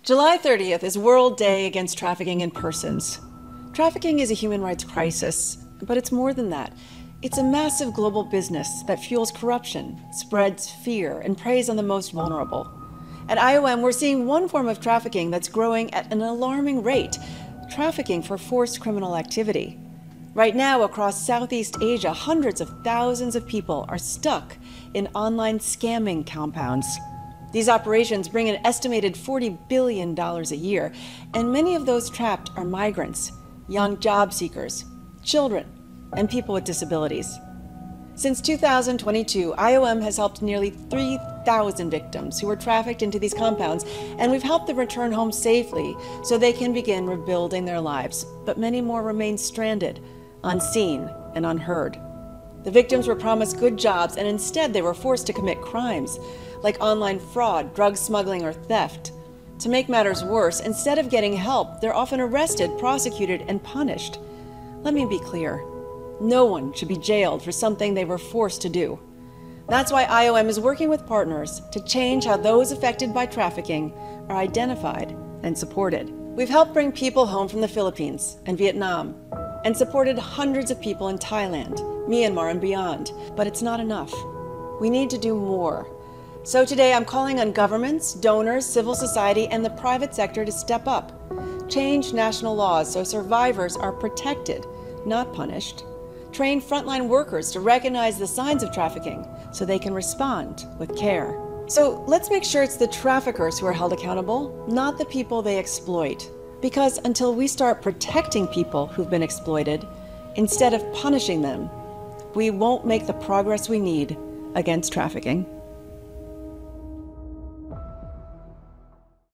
July 30th is World Day Against Trafficking in Persons. Trafficking is a human rights crisis, but it's more than that. It's a massive global business that fuels corruption, spreads fear, and preys on the most vulnerable. At IOM, we're seeing one form of trafficking that's growing at an alarming rate: trafficking for forced criminal activity. Right now, across Southeast Asia, hundreds of thousands of people are stuck in online scamming compounds. These operations bring an estimated $40 billion a year, and many of those trapped are migrants, young job seekers, children, and people with disabilities. Since 2022, IOM has helped nearly 3,000 victims who were trafficked into these compounds, and we've helped them return home safely so they can begin rebuilding their lives. But many more remain stranded, unseen, and unheard. The victims were promised good jobs, and instead they were forced to commit crimes like online fraud, drug smuggling, or theft. To make matters worse, instead of getting help, they're often arrested, prosecuted, and punished. Let me be clear. No one should be jailed for something they were forced to do. That's why IOM is working with partners to change how those affected by trafficking are identified and supported. We've helped bring people home from the Philippines and Vietnam, and supported hundreds of people in Thailand, Myanmar, and beyond. But it's not enough. We need to do more. So today I'm calling on governments, donors, civil society, and the private sector to step up. Change national laws so survivors are protected, not punished. Train frontline workers to recognize the signs of trafficking so they can respond with care. So let's make sure it's the traffickers who are held accountable, not the people they exploit. Because until we start protecting people who've been exploited, instead of punishing them, we won't make the progress we need against trafficking.